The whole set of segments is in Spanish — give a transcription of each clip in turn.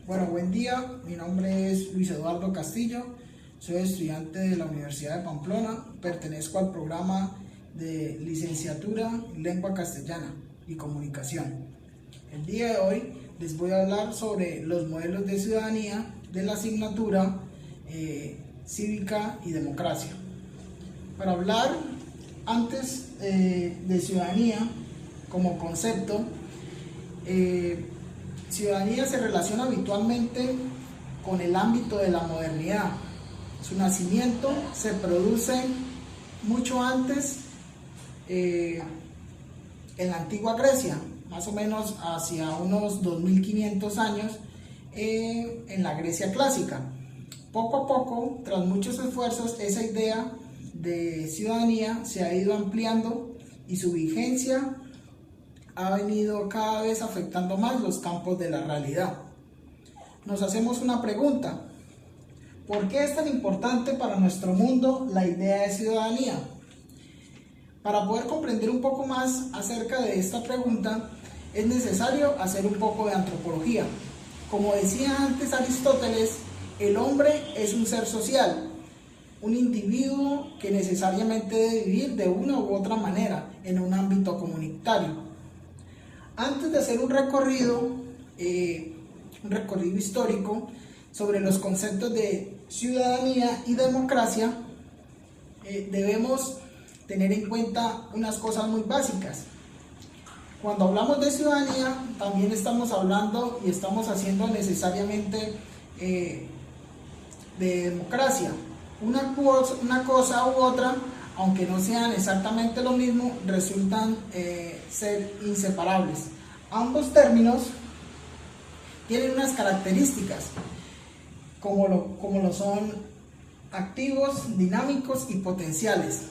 Bueno, buen día, mi nombre es Luis Eduardo Castillo, soy estudiante de la Universidad de Pamplona, pertenezco al programa de licenciatura en Lengua Castellana y Comunicación. El día de hoy les voy a hablar sobre los modelos de ciudadanía de la asignatura Cívica y Democracia. Para hablar antes de ciudadanía como concepto, ciudadanía se relaciona habitualmente con el ámbito de la modernidad. Su nacimiento se produce mucho antes en la antigua Grecia, más o menos hacia unos 2500 años en la Grecia clásica. Poco a poco, tras muchos esfuerzos, esa idea de ciudadanía se ha ido ampliando y su vigencia ha venido cada vez afectando más los campos de la realidad. Nos hacemos una pregunta: ¿por qué es tan importante para nuestro mundo la idea de ciudadanía? Para poder comprender un poco más acerca de esta pregunta, es necesario hacer un poco de antropología. Como decía antes Aristóteles, el hombre es un ser social, un individuo que necesariamente debe vivir de una u otra manera en un ámbito comunitario. Antes de hacer un recorrido histórico sobre los conceptos de ciudadanía y democracia, debemos tener en cuenta unas cosas muy básicas. Cuando hablamos de ciudadanía, también estamos hablando y estamos haciendo necesariamente de democracia. Una cosa u otra, aunque no sean exactamente lo mismo, resultan ser inseparables. Ambos términos tienen unas características, como lo son activos, dinámicos y potenciales.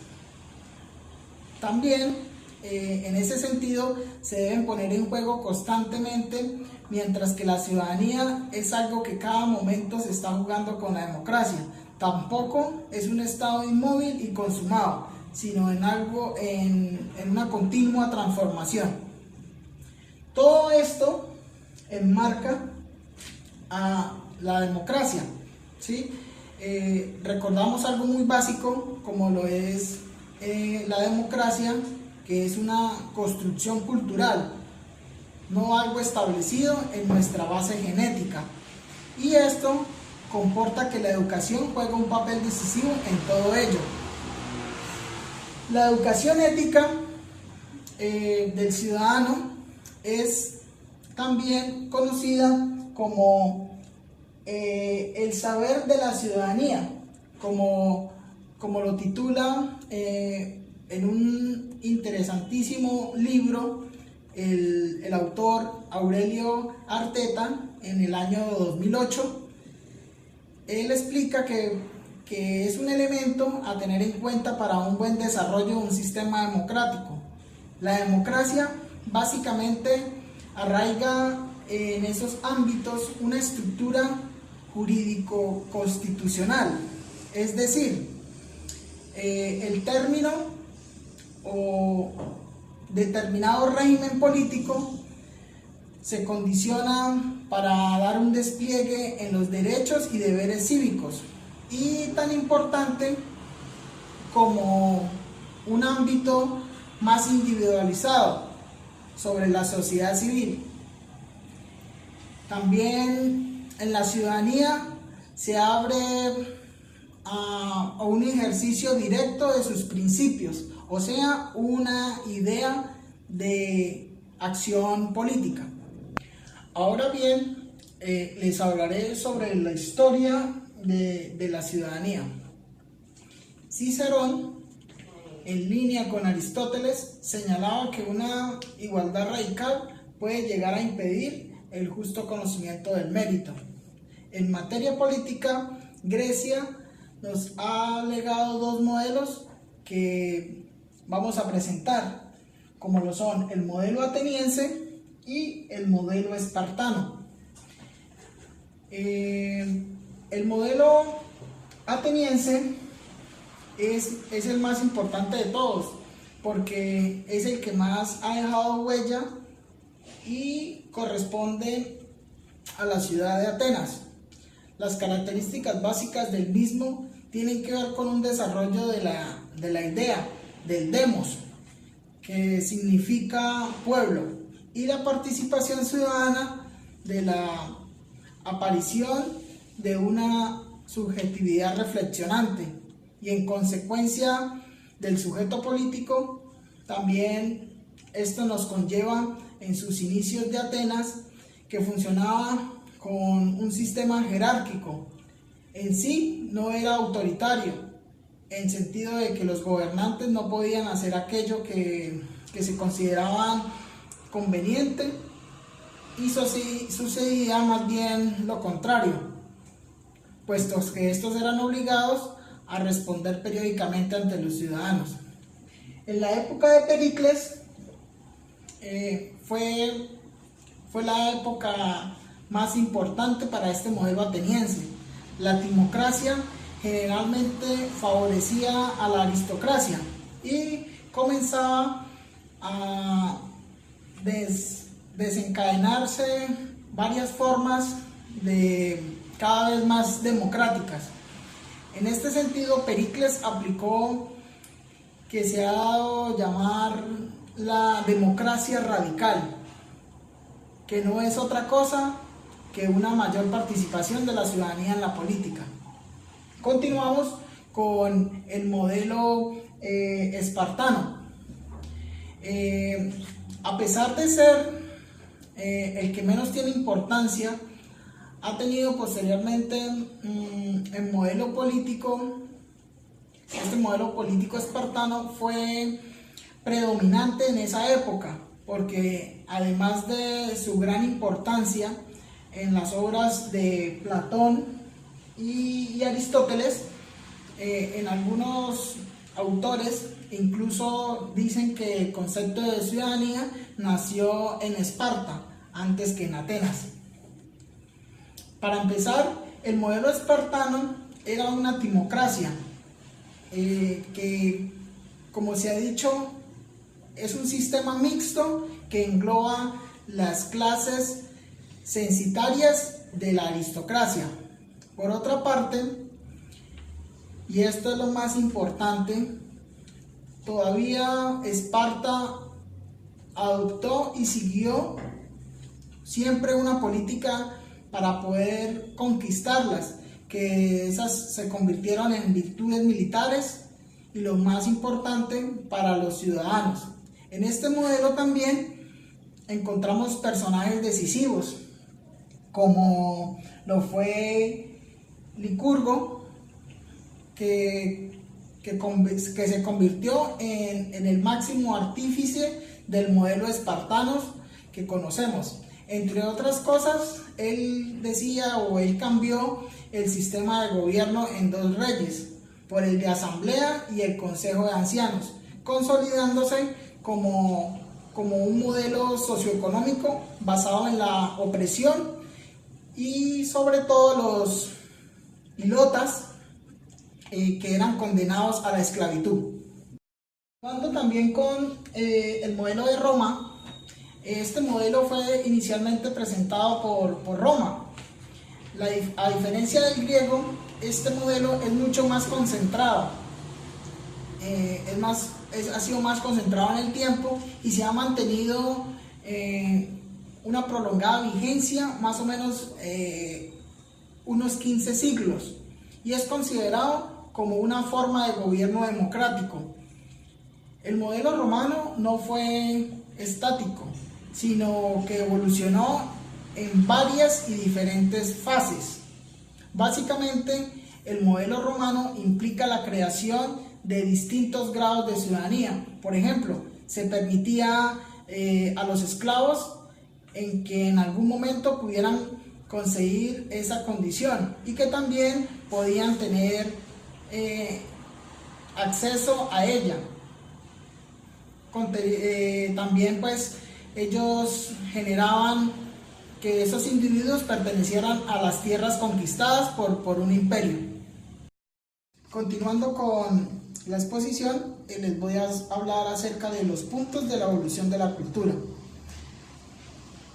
También, en ese sentido, se deben poner en juego constantemente, mientras que la ciudadanía es algo que cada momento se está jugando con la democracia. Tampoco es un estado inmóvil y consumado, sino en una continua transformación. Todo esto enmarca a la democracia, ¿sí? Recordamos algo muy básico como lo es la democracia, que es una construcción cultural, no algo establecido en nuestra base genética, y esto comporta que la educación juega un papel decisivo en todo ello. La educación ética del ciudadano es también conocida como el saber de la ciudadanía, como lo titula en un interesantísimo libro el autor Aurelio Arteta en el año 2008. Él explica que es un elemento a tener en cuenta para un buen desarrollo de un sistema democrático. La democracia básicamente arraiga en esos ámbitos una estructura jurídico-constitucional, es decir, el término o determinado régimen político se condiciona para dar un despliegue en los derechos y deberes cívicos, y tan importante como un ámbito más individualizado sobre la sociedad civil. También en la ciudadanía se abre a un ejercicio directo de sus principios, o sea, una idea de acción política. Ahora bien, les hablaré sobre la historia de la ciudadanía. Cicerón, en línea con Aristóteles, señalaba que una igualdad radical puede llegar a impedir el justo conocimiento del mérito. En materia política, Grecia nos ha legado dos modelos que vamos a presentar, como lo son el modelo ateniense y el modelo espartano. El modelo ateniense es el más importante de todos, porque es el que más ha dejado huella y corresponde a la ciudad de Atenas. Las características básicas del mismo tienen que ver con un desarrollo de la idea del demos, que significa pueblo, y la participación ciudadana de la aparición de una subjetividad reflexionante, y en consecuencia del sujeto político. También esto nos conlleva en sus inicios de Atenas, que funcionaba con un sistema jerárquico. En sí no era autoritario, en sentido de que los gobernantes no podían hacer aquello que se consideraban conveniente, y sucedía más bien lo contrario, puesto que estos eran obligados a responder periódicamente ante los ciudadanos. En la época de Pericles fue la época más importante para este modelo ateniense. La timocracia generalmente favorecía a la aristocracia y comenzaba a desencadenarse varias formas cada vez más democráticas. En este sentido, Pericles aplicó que se ha dado a llamar la democracia radical, que no es otra cosa que una mayor participación de la ciudadanía en la política. Continuamos con el modelo espartano. A pesar de ser el que menos tiene importancia, ha tenido posteriormente el modelo político. Este modelo político espartano fue predominante en esa época, porque además de su gran importancia en las obras de Platón y Aristóteles, en algunos autores incluso dicen que el concepto de ciudadanía nació en Esparta antes que en Atenas. Para empezar, el modelo espartano era una timocracia que, como se ha dicho, es un sistema mixto que engloba las clases censitarias de la aristocracia. Por otra parte, y esto es lo más importante, todavía Esparta adoptó y siguió siempre una política para poder conquistarlas, que esas se convirtieron en virtudes militares y lo más importante para los ciudadanos. En este modelo también encontramos personajes decisivos, como lo fue Licurgo, que se convirtió en el máximo artífice del modelo espartano que conocemos. Entre otras cosas, él cambió el sistema de gobierno en dos reyes, por el de asamblea y el consejo de ancianos, consolidándose como un modelo socioeconómico basado en la opresión y sobre todo los ilotas, que eran condenados a la esclavitud. Hablando también con el modelo de Roma, este modelo fue inicialmente presentado por Roma. A diferencia del griego, este modelo es mucho más concentrado, ha sido más concentrado en el tiempo y se ha mantenido una prolongada vigencia, más o menos unos 15 siglos, y es considerado como una forma de gobierno democrático. El modelo romano no fue estático, sino que evolucionó en varias y diferentes fases. Básicamente, el modelo romano implica la creación de distintos grados de ciudadanía. Por ejemplo, se permitía a los esclavos en que en algún momento pudieran conseguir esa condición y que también podían tener acceso a ella. También pues ellos generaban que esos individuos pertenecieran a las tierras conquistadas por un imperio. Continuando con la exposición, les voy a hablar acerca de los puntos de la evolución de la cultura.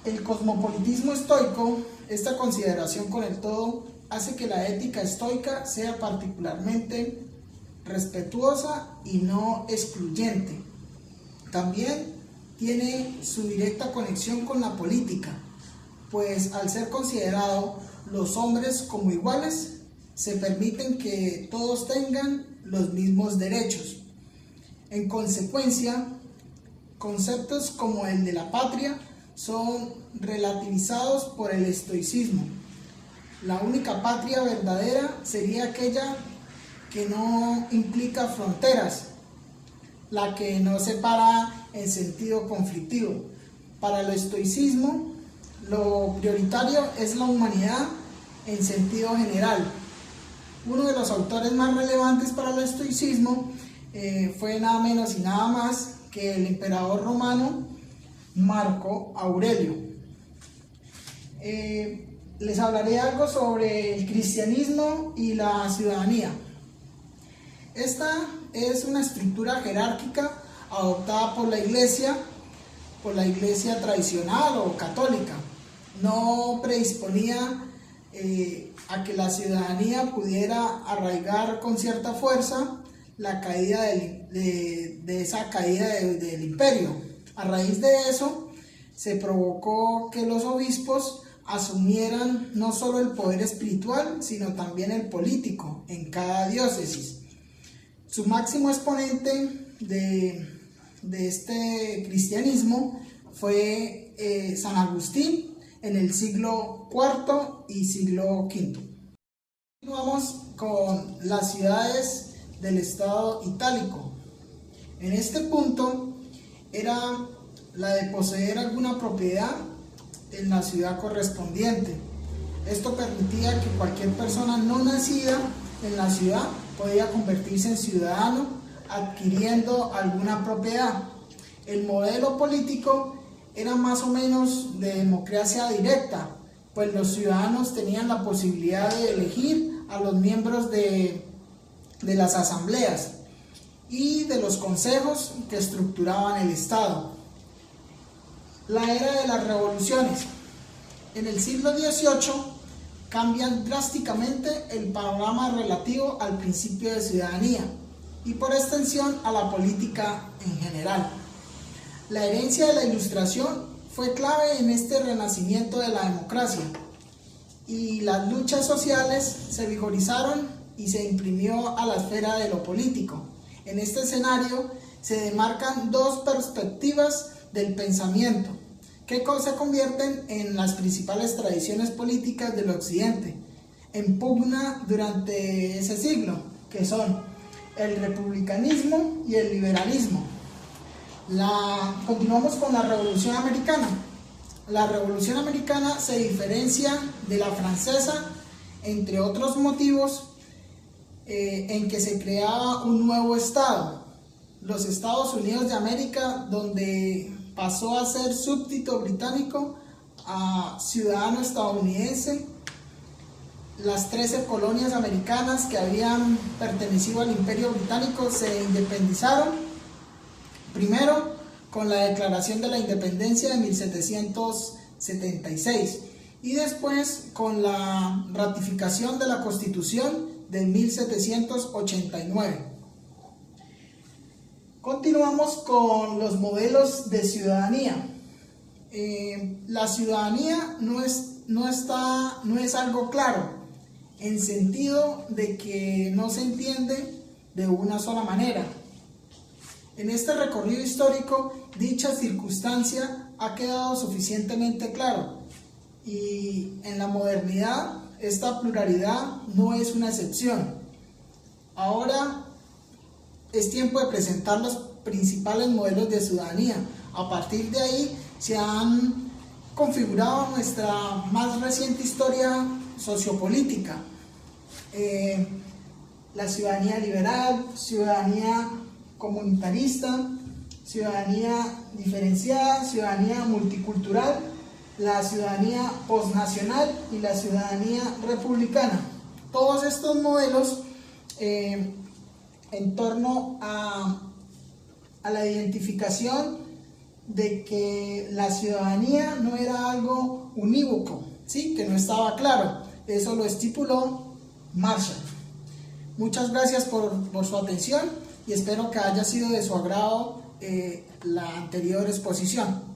El cosmopolitismo estoico, esta consideración con el todo, hace que la ética estoica sea particularmente respetuosa y no excluyente. También tiene su directa conexión con la política, pues al ser considerados los hombres como iguales, se permiten que todos tengan los mismos derechos. En consecuencia, conceptos como el de la patria son relativizados por el estoicismo. La única patria verdadera sería aquella que no implica fronteras, la que no separa en sentido conflictivo. Para el estoicismo, lo prioritario es la humanidad en sentido general. Uno de los autores más relevantes para el estoicismo fue nada menos y nada más que el emperador romano Marco Aurelio. Les hablaré algo sobre el cristianismo y la ciudadanía. Esta es una estructura jerárquica adoptada por la iglesia tradicional o católica. No predisponía a que la ciudadanía pudiera arraigar con cierta fuerza la caída esa caída del imperio. A raíz de eso se provocó que los obispos asumieran no solo el poder espiritual, sino también el político en cada diócesis. Su máximo exponente de este cristianismo fue San Agustín en el siglo IV y siglo V. Continuamos con las ciudades del Estado itálico. En este punto era la de poseer alguna propiedad en la ciudad correspondiente. Esto permitía que cualquier persona no nacida en la ciudad podía convertirse en ciudadano adquiriendo alguna propiedad. El modelo político era más o menos de democracia directa, pues los ciudadanos tenían la posibilidad de elegir a los miembros de las asambleas y de los consejos que estructuraban el Estado. La era de las revoluciones. En el siglo XVIII cambian drásticamente el panorama relativo al principio de ciudadanía y por extensión a la política en general. La herencia de la Ilustración fue clave en este renacimiento de la democracia y las luchas sociales se vigorizaron y se imprimió a la esfera de lo político. En este escenario se demarcan dos perspectivas del pensamiento que se convierten en las principales tradiciones políticas del occidente en pugna durante ese siglo, que son el republicanismo y el liberalismo. Continuamos con la Revolución Americana. La Revolución Americana se diferencia de la francesa, entre otros motivos, en que se creaba un nuevo estado, los Estados Unidos de América, donde pasó a ser súbdito británico a ciudadano estadounidense. Las 13 colonias americanas que habían pertenecido al Imperio Británico se independizaron, primero con la Declaración de la Independencia de 1776 y después con la ratificación de la Constitución de 1789. Continuamos con los modelos de ciudadanía. La ciudadanía no es algo claro, en sentido de que no se entiende de una sola manera. En este recorrido histórico, dicha circunstancia ha quedado suficientemente claro, y en la modernidad esta pluralidad no es una excepción. Ahora es tiempo de presentar los principales modelos de ciudadanía. A partir de ahí se han configurado nuestra más reciente historia sociopolítica. La ciudadanía liberal, ciudadanía comunitarista, ciudadanía diferenciada, ciudadanía multicultural, la ciudadanía posnacional y la ciudadanía republicana. Todos estos modelos en torno a la identificación de que la ciudadanía no era algo unívoco, ¿sí? Que no estaba claro. Eso lo estipuló Marshall. Muchas gracias por su atención y espero que haya sido de su agrado la anterior exposición.